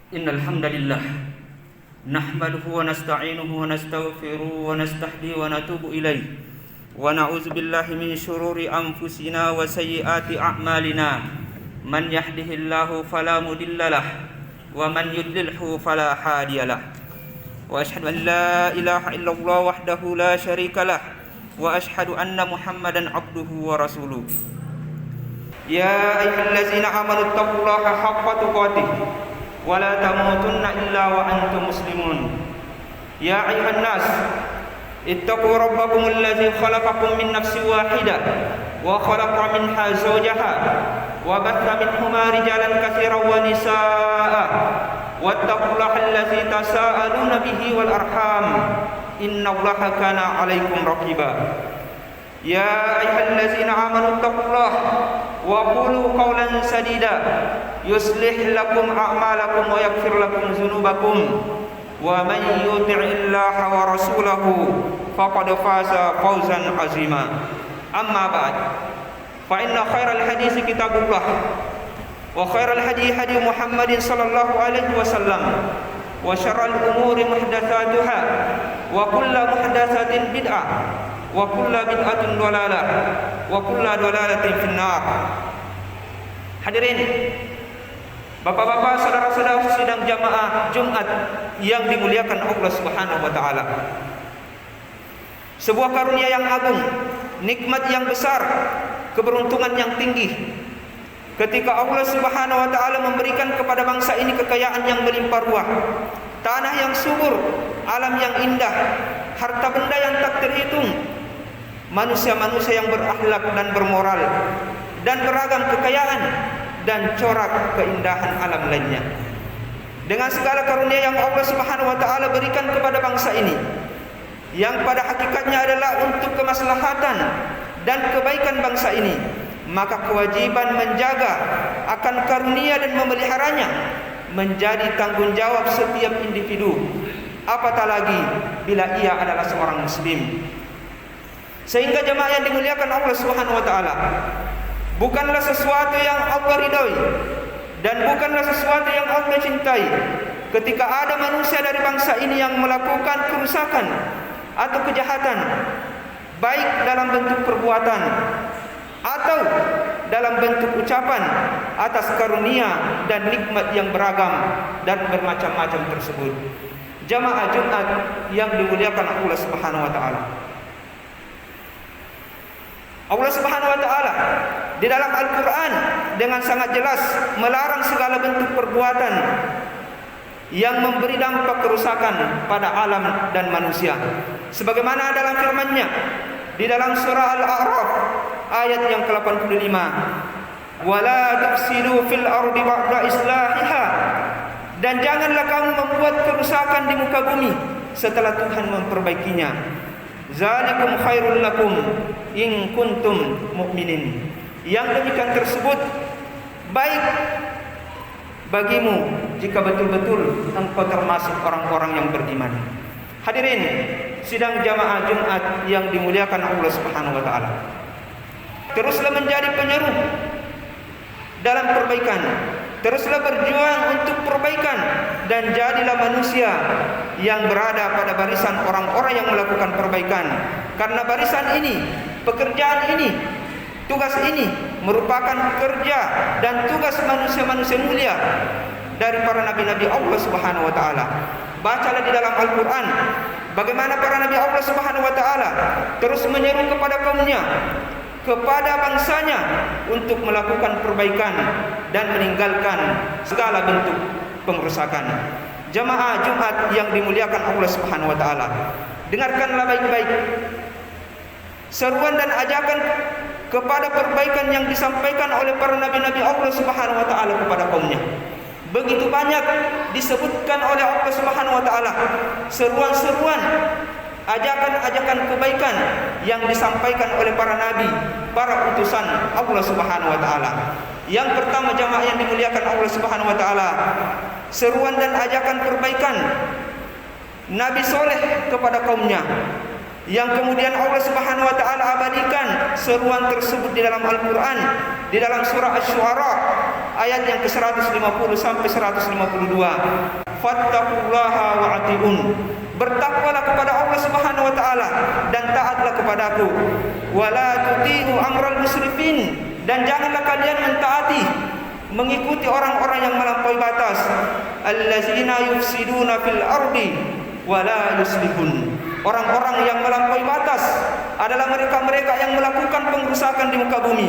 Innal hamdalillah nahmaduhu wa nasta'inuhu wa nastaghfiruhu wa nastahdi wa natubu ilaih wa na'udzu billahi min shururi anfusina wa sayyiati a'malina man yahdihillahu fala mudhillalah wa man yudlilhu fala hadiyalah wa ashhadu an la ilaha illallah wahdahu la syarikalah wa ashhadu anna Muhammadan abduhu wa rasuluh. Ya ayyuhallazina amanu taqullaha haqqa tuqatih wa la tamutunna illa wa antum muslimun. Ya ayyuhan nas ittaqu rabbakumul ladzi khalaqakum min nafsin wahidah wa khalaqa minha zawjaha wa batha minhuma rijalan katsiran wa nisaa'a wattaqullaha allazi tasaaluna bihi wal arham innallaha kana 'alaikum raqiba. Ya ayyuhallazina amanu taqullaha wa qulu qawlan sadida yuslih lakum a'malakum wa yaghfir lakum dzunubakum wa man yuti'illaha wa rasulahu faqad faza fawzan 'azima. Amma ba'd, fa inna khairal hadits kitabullah wa khairal hadi hadi Muhammadin sallallahu alaihi wasallam wa syarrul umuri muhdatsatuha wa kullu muhdatsatin bid'ah wa kullu bid'atin dhalalah wa kullu dhalalatin finnar. Hadirin, bapak-bapak, saudara-saudara sidang jamaah Jumat yang dimuliakan Allah Subhanahu wa taala. Sebuah karunia yang agung, nikmat yang besar, keberuntungan yang tinggi ketika Allah Subhanahu wa taala memberikan kepada bangsa ini kekayaan yang melimpah ruah, tanah yang subur, alam yang indah, harta benda yang tak terhitung, manusia-manusia yang berakhlak dan bermoral, dan beragam kekayaan dan corak keindahan alam lainnya. Dengan segala karunia yang Allah Subhanahu wa taala berikan kepada bangsa ini, yang pada hakikatnya adalah untuk kemaslahatan dan kebaikan bangsa ini, maka kewajiban menjaga akan karunia dan memeliharanya menjadi tanggung jawab setiap individu, apatah lagi bila ia adalah seorang muslim. Sehingga jemaah yang dimuliakan Allah Subhanahu wa taala, bukanlah sesuatu yang Allah ridhoi dan bukanlah sesuatu yang Allah cintai ketika ada manusia dari bangsa ini yang melakukan kerusakan atau kejahatan, baik dalam bentuk perbuatan atau dalam bentuk ucapan atas karunia dan nikmat yang beragam dan bermacam-macam tersebut. Jamaah Jumat yang dimuliakan Allah Subhanahu wa taala, Allah Subhanahu wa taala di dalam Al-Qur'an dengan sangat jelas melarang segala bentuk perbuatan yang memberi dampak kerusakan pada alam dan manusia. Sebagaimana dalam firman-Nya di dalam surah Al-A'raf ayat yang ke-85, "Wala tufsidu fil ardi ba'da islahiha." Dan janganlah kamu membuat kerusakan di muka bumi setelah Tuhan memperbaikinya. Zalikum khairul lakum in kuntum mu'minin. Yang demikian tersebut baik bagimu jika betul-betul engkau termasuk orang-orang yang beriman. Hadirin sidang jamaah Jumat yang dimuliakan Allah Subhanahu wa taala, teruslah menjadi penyeru dalam perbaikan, teruslah berjuang untuk perbaikan, dan jadilah manusia yang berada pada barisan orang-orang yang melakukan perbaikan. Karena barisan ini, pekerjaan ini, tugas ini merupakan kerja dan tugas manusia-manusia mulia dari para nabi-nabi Allah Subhanahu wa taala. Bacalah di dalam Al-Qur'an bagaimana para nabi Allah Subhanahu wa taala terus menyeru kepada kaumnya, kepada bangsanya untuk melakukan perbaikan dan meninggalkan segala bentuk pengerusakan. Jamaah Jumat yang dimuliakan Allah Subhanahu wa taala, dengarkanlah baik-baik seruan dan ajakan kepada perbaikan yang disampaikan oleh para nabi-nabi Allah Subhanahu wa taala kepada kaumnya. Begitu banyak disebutkan oleh Allah Subhanahu wa taala seruan-seruan, ajakan-ajakan kebaikan yang disampaikan oleh para nabi, para utusan Allah Subhanahu wa taala. Yang pertama jamaah yang dimuliakan Allah Subhanahu wa taala, seruan dan ajakan perbaikan Nabi Soleh kepada kaumnya, yang kemudian Allah Subhanahu wa taala abadikan seruan tersebut di dalam Al-Qur'an, di dalam surah Asy-Syu'ara ayat yang ke-150 sampai 152. Fattaqullaha wa'atiun. Bertakwalah kepada Allah Subhanahu wa taala dan taatlah kepadaku. Wala tuti'u amral musrifin, dan janganlah kalian mentaati, mengikuti orang-orang yang melampaui batas. Allazina yufsiduna fil ardi wala yuslihun. Orang-orang yang melampaui batas adalah mereka-mereka yang melakukan pengrusakan di muka bumi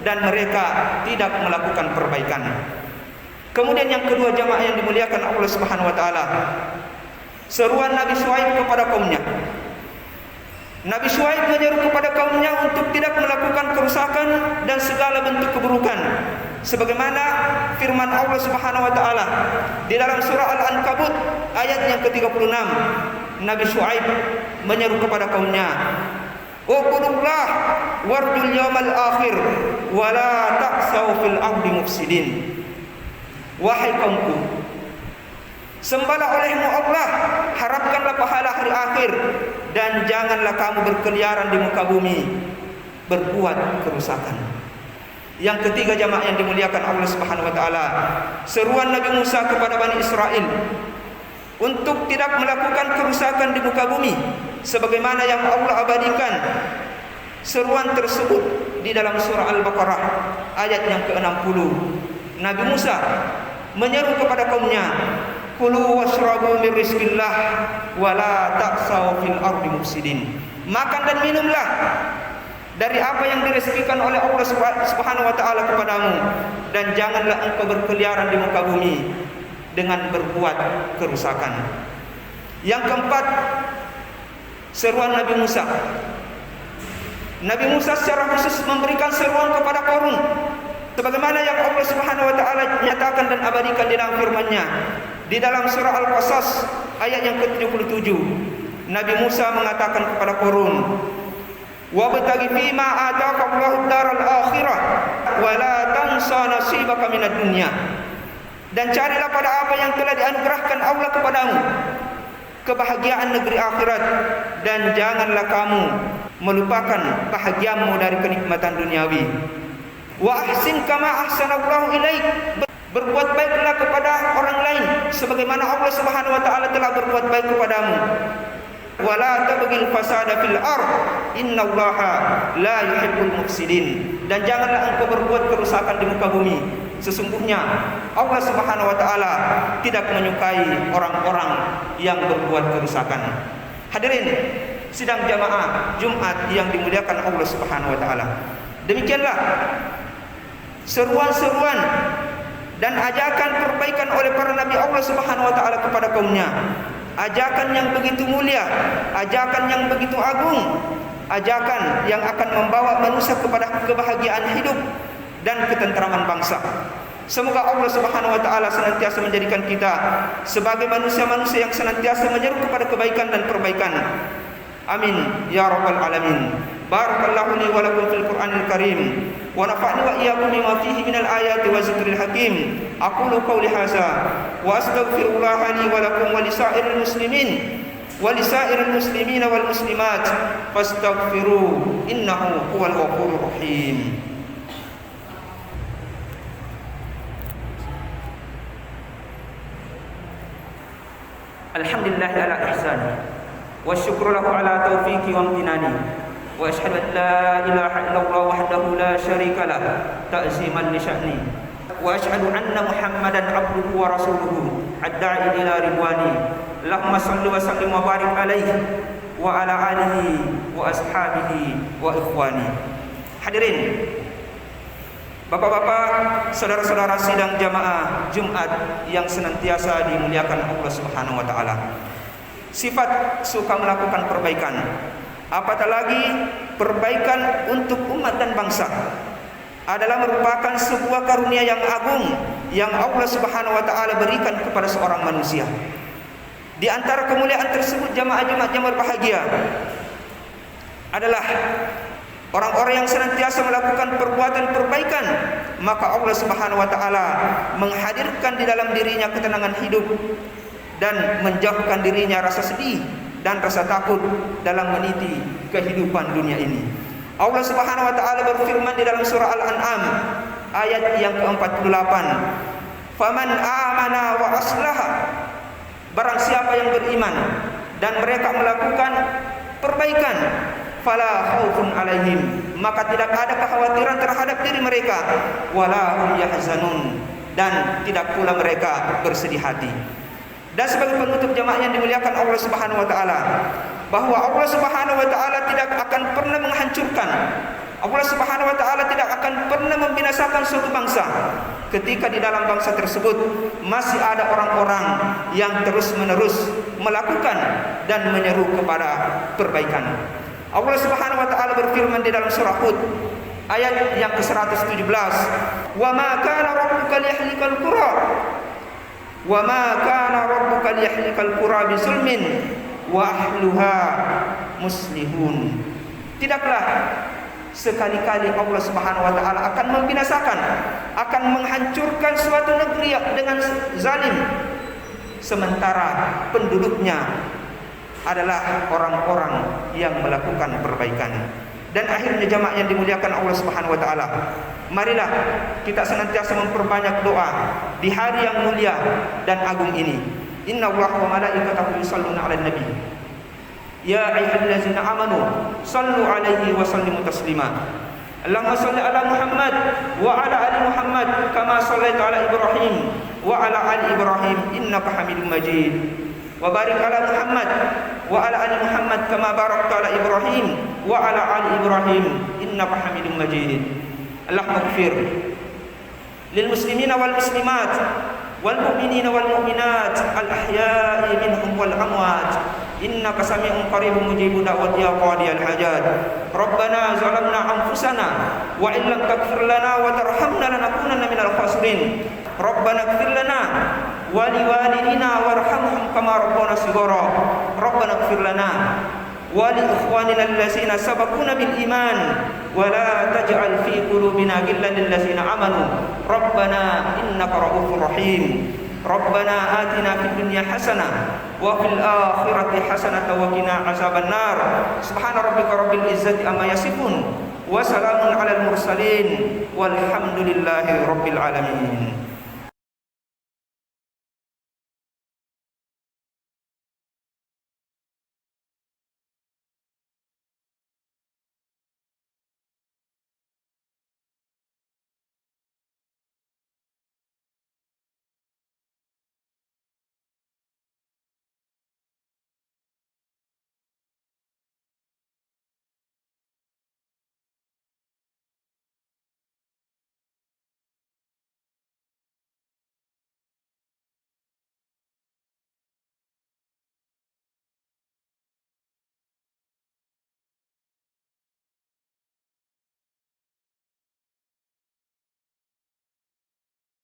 dan mereka tidak melakukan perbaikan. Kemudian yang kedua, jamaah yang dimuliakan Allah Subhanahu wa taala, seruan Nabi Syuaib kepada kaumnya. Nabi Syuaib menyeru kepada kaumnya untuk tidak melakukan kerusakan dan segala bentuk keburukan, sebagaimana firman Allah Subhanahu wa taala di dalam surah Al-Ankabut ayat yang ke-36. Nabi Syuaib menyeru kepada kaumnya, "Uqulullah warjul yawmal akhir wa la ta'sau fil ardi mufsidin." Wahai kaumku, sembahlah olehmu Allah, harapkanlah pahala hari akhir, dan janganlah kamu berkeliaran di muka bumi berbuat kerusakan. Yang ketiga, jamaah yang dimuliakan Allah Subhanahu wa taala, seruan Nabi Musa kepada Bani Israel untuk tidak melakukan kerusakan di muka bumi, sebagaimana yang Allah abadikan seruan tersebut di dalam surah Al-Baqarah ayat yang ke-60. Nabi Musa menyeru kepada kaumnya, "Kulu washrabu min rizqillah wa la ta'sau fil ardi mufsidin." Makan dan minumlah dari apa yang direzekikan oleh Allah Subhanahu wa taala kepadamu, dan janganlah engkau berkeliaran di muka bumi dengan berbuat kerusakan. Yang keempat, seruan Nabi Musa. Nabi Musa secara khusus memberikan seruan kepada Qarun, sebagaimana yang Allah Subhanahu wa taala nyatakan dan abadikan di dalam firman-Nya di dalam surah Al-Qasas ayat yang ke-77. Nabi Musa mengatakan kepada Qarun, "Wabtaghi fima ataka Allahu daral akhirah wa la tansa nasibaka minad dunya." Dan carilah pada apa yang telah dianugerahkan Allah kepadamu, kebahagiaan negeri akhirat, dan janganlah kamu melupakan bahagiamu dari kenikmatan duniawi. Wa ahsin kama ahsanallahu ilaik. Berbuat baiklah kepada orang lain sebagaimana Allah Subhanahu wa taala telah berbuat baik kepadamu. Wala tabghil fasada fil ard, innallaha la yuhibbul mufsidin. Dan janganlah engkau berbuat kerusakan di muka bumi. Sesungguhnya Allah Subhanahu wa taala tidak menyukai orang-orang yang berbuat kerusakan. Hadirin sidang jamaah Jumat yang dimuliakan Allah Subhanahu wa taala. Demikianlah seruan-seruan dan ajakan perbaikan oleh para nabi Allah Subhanahu wa taala kepada kaumnya. Ajakan yang begitu mulia, ajakan yang begitu agung, ajakan yang akan membawa manusia kepada kebahagiaan hidup dan ketentraman bangsa. Semoga Allah Subhanahu wa taala senantiasa menjadikan kita sebagai manusia-manusia yang senantiasa menyeru kepada kebaikan dan perbaikan. Amin ya rabbal alamin. Barakallahu li wa lakum fil Qur'anil Karim wa nafa'ni wa iyyakum bima fihi minal ayati wa zikril hakim. Aqulu qawli hadza wa astaghfirullah li wa lakum wa lisairil muslimin wa lisairil muslimina wal muslimat fastaghfiru innahu huwal ghafurur rahim. Alhamdulillah ala ihsani wa syukru lahu ala taufiqi wa amtinani wa ashhadu an la ilaha illallah wahdahu la syarika lah ta'ziman li sya'ni wa ashhadu anna Muhammadan abduhu wa rasuluhu ad-da'i ila ridwani. Allahumma shalli wa sallim wa barik alaihi wa ala alihi wa ashabihi wa ikhwani. Hadirin Bapak-bapak, saudara-saudara sidang jamaah Jumat yang senantiasa dimuliakan Allah Subhanahu wa taala. Sifat suka melakukan perbaikan, apatah lagi perbaikan untuk umat dan bangsa, adalah merupakan sebuah karunia yang agung yang Allah Subhanahu wa taala berikan kepada seorang manusia. Di antara kemuliaan tersebut, jamaah Jumat yang berbahagia, adalah orang-orang yang senantiasa melakukan perbuatan perbaikan, maka Allah Subhanahu wa taala menghadirkan di dalam dirinya ketenangan hidup dan menjauhkan dirinya rasa sedih dan rasa takut dalam meniti kehidupan dunia ini. Allah Subhanahu wa taala berfirman di dalam surah Al-An'am ayat yang ke-48. Faman amana wa aslaha, barang siapa yang beriman dan mereka melakukan perbaikan, fala khaufun alaihim, maka tidak ada kekhawatiran terhadap diri mereka, wala hum yahzanun, dan tidak pula mereka bersedih hati. Dan sebagai penutup jemaah yang dimuliakan Allah Subhanahu wa taala, bahwa Allah Subhanahu wa taala tidak akan pernah menghancurkan, Allah Subhanahu wa taala tidak akan pernah membinasakan suatu bangsa ketika di dalam bangsa tersebut masih ada orang-orang yang terus-menerus melakukan dan menyeru kepada perbaikan. Allah Subhanahu wa taala berfirman di dalam surah Hud ayat yang ke-117, "Wa ma kana rabbuka liyahlikal qura wa ma kana rabbuka liyahlikal qura bizulmin wa ahluha muslihun." Tidaklah sekali-kali Allah Subhanahu wa taala akan membinasakan, akan menghancurkan suatu negeri dengan zalim, sementara penduduknya adalah orang-orang yang melakukan perbaikan. Dan akhirnya jemaah yang dimuliakan Allah Subhanahu wa taala, marilah kita senantiasa memperbanyak doa di hari yang mulia dan agung ini. Innallaha wa malaikatahu yusholluna 'alan nabi. Ya ayyuhallazina amanu sallu 'alaihi wa sallimu taslima. Allahumma shalli ala Muhammad wa ala ali Muhammad kama shallaita ala Ibrahim wa ala ali Ibrahim innaka Hamidum Majid. Wa barik ala Muhammad wa ala ali Muhammad kama barakta ala Ibrahim wa ala ali Ibrahim innaka Hamidum Majid. Allahumma ighfir lil muslimina wal muslimat wal mu'minina wal mu'minat al ahya'i minhum wal amwat innaka sami'un qaribun mujibud da'wati ya qadiyal hajat. Rabbana zalamna anfusana wa in lam taghfir lana wa tarhamna lanakunanna minal khasirin. Rabbana ighfir lana wa liwalidina warhamhum kama rabbana shighara. Rabbana ighfir lana wa li ikhwanina allazina sabaquna bil iman wa la taj'al fi qulubina ghillan lil ladzina amanu rabbana innaka ra'ufur rahim. Rabbana atina fid dunya hasanah wa fil akhirati hasanah wa qina azaban nar. Subhana rabbika rabbil izzati amma yasifun wa salamun alal mursalin walhamdulillahi rabbil alamin.